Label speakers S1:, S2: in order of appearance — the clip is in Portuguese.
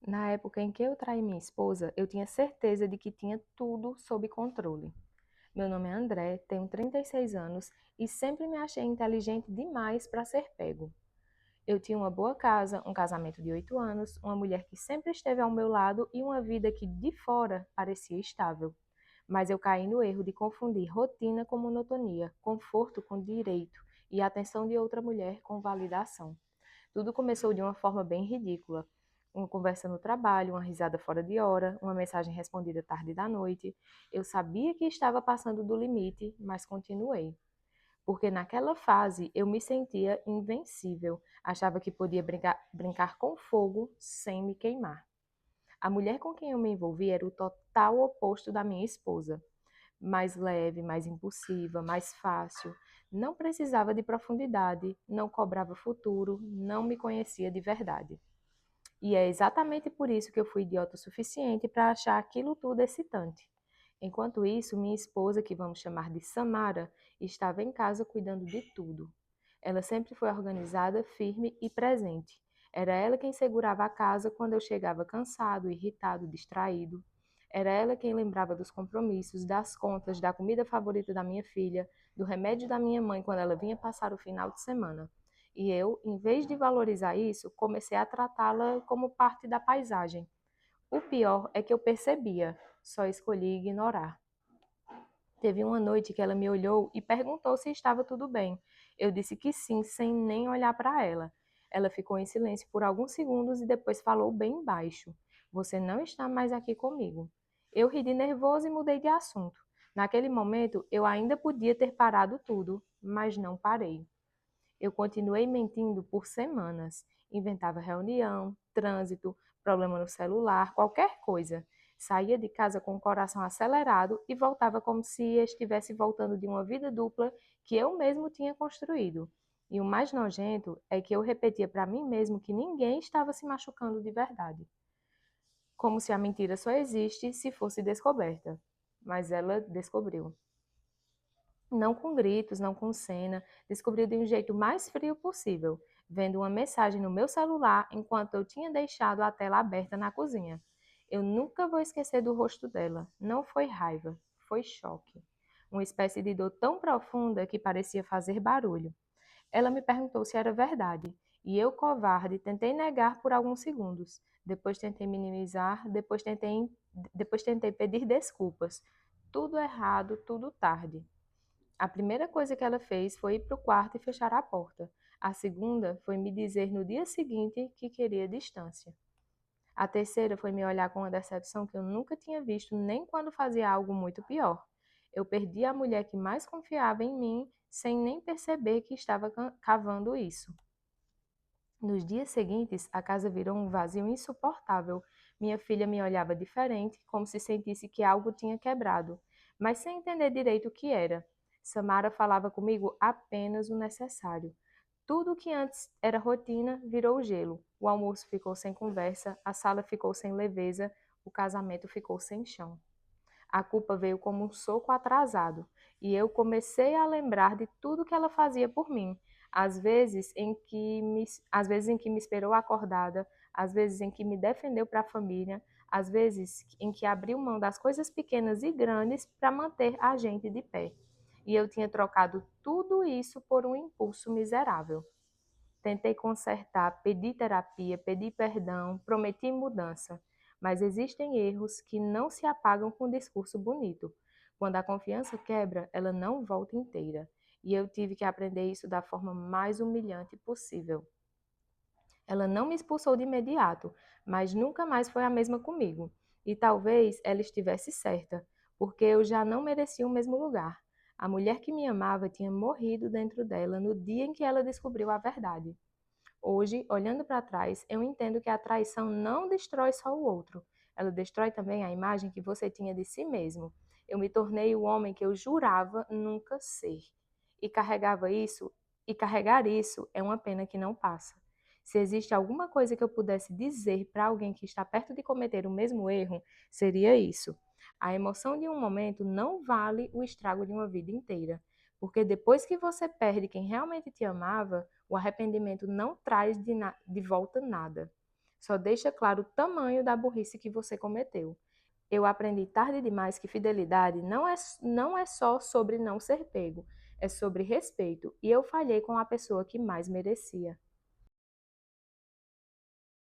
S1: Na época em que eu traí minha esposa, eu tinha certeza de que tinha tudo sob controle. Meu nome é André, tenho 36 anos e sempre me achei inteligente demais para ser pego. Eu tinha uma boa casa, um casamento de 8 anos, uma mulher que sempre esteve ao meu lado e uma vida que de fora parecia estável. Mas eu caí no erro de confundir rotina com monotonia, conforto com direito e a atenção de outra mulher com validação. Tudo começou de uma forma bem ridícula. Uma conversa no trabalho, uma risada fora de hora, uma mensagem respondida tarde da noite. Eu sabia que estava passando do limite, mas continuei. Porque naquela fase eu me sentia invencível, achava que podia brincar com fogo sem me queimar. A mulher com quem eu me envolvi era o total oposto da minha esposa. Mais leve, mais impulsiva, mais fácil. Não precisava de profundidade, não cobrava futuro, não me conhecia de verdade. E é exatamente por isso que eu fui idiota o suficiente para achar aquilo tudo excitante. Enquanto isso, minha esposa, que vamos chamar de Samara, estava em casa cuidando de tudo. Ela sempre foi organizada, firme e presente. Era ela quem segurava a casa quando eu chegava cansado, irritado, distraído. Era ela quem lembrava dos compromissos, das contas, da comida favorita da minha filha, do remédio da minha mãe quando ela vinha passar o final de semana. E eu, em vez de valorizar isso, comecei a tratá-la como parte da paisagem. O pior é que eu percebia, só escolhi ignorar. Teve uma noite que ela me olhou e perguntou se estava tudo bem. Eu disse que sim, sem nem olhar para ela. Ela ficou em silêncio por alguns segundos e depois falou bem baixo: Você não está mais aqui comigo. Eu ri de nervoso e mudei de assunto. Naquele momento, eu ainda podia ter parado tudo, mas não parei. Eu continuei mentindo por semanas. Inventava reunião, trânsito, problema no celular, qualquer coisa. Saía de casa com o coração acelerado e voltava como se estivesse voltando de uma vida dupla que eu mesmo tinha construído. E o mais nojento é que eu repetia para mim mesmo que ninguém estava se machucando de verdade, como se a mentira só existe se fosse descoberta. Mas ela descobriu. Não com gritos, não com cena, descobriu de um jeito mais frio possível, vendo uma mensagem no meu celular enquanto eu tinha deixado a tela aberta na cozinha. Eu nunca vou esquecer do rosto dela. Não foi raiva, foi choque. Uma espécie de dor tão profunda que parecia fazer barulho. Ela me perguntou se era verdade, e eu, covarde, tentei negar por alguns segundos. Depois tentei minimizar, depois tentei pedir desculpas. Tudo errado, tudo tarde. A primeira coisa que ela fez foi ir para o quarto e fechar a porta. A segunda foi me dizer no dia seguinte que queria distância. A terceira foi me olhar com uma decepção que eu nunca tinha visto, nem quando fazia algo muito pior. Eu perdi a mulher que mais confiava em mim, sem nem perceber que estava cavando isso. Nos dias seguintes, a casa virou um vazio insuportável. Minha filha me olhava diferente, como se sentisse que algo tinha quebrado, mas sem entender direito o que era. Samara falava comigo apenas o necessário. Tudo que antes era rotina virou gelo. O almoço ficou sem conversa, a sala ficou sem leveza, o casamento ficou sem chão. A culpa veio como um soco atrasado, e eu comecei a lembrar de tudo que ela fazia por mim, às vezes em que me esperou acordada, às vezes em que me defendeu para a família, às vezes em que abriu mão das coisas pequenas e grandes para manter a gente de pé. E eu tinha trocado tudo isso por um impulso miserável. Tentei consertar, pedi terapia, pedi perdão, prometi mudança. Mas existem erros que não se apagam com um discurso bonito. Quando a confiança quebra, ela não volta inteira. E eu tive que aprender isso da forma mais humilhante possível. Ela não me expulsou de imediato, mas nunca mais foi a mesma comigo. E talvez ela estivesse certa, porque eu já não merecia o mesmo lugar. A mulher que me amava tinha morrido dentro dela no dia em que ela descobriu a verdade. Hoje, olhando para trás, eu entendo que a traição não destrói só o outro, ela destrói também a imagem que você tinha de si mesmo. Eu me tornei o homem que eu jurava nunca ser. E carregar isso é uma pena que não passa. Se existe alguma coisa que eu pudesse dizer para alguém que está perto de cometer o mesmo erro, seria isso. A emoção de um momento não vale o estrago de uma vida inteira. Porque depois que você perde quem realmente te amava, o arrependimento não traz de volta nada. Só deixa claro o tamanho da burrice que você cometeu. Eu aprendi tarde demais que fidelidade não é só sobre não ser pego, é sobre respeito, e eu falhei com a pessoa que mais merecia.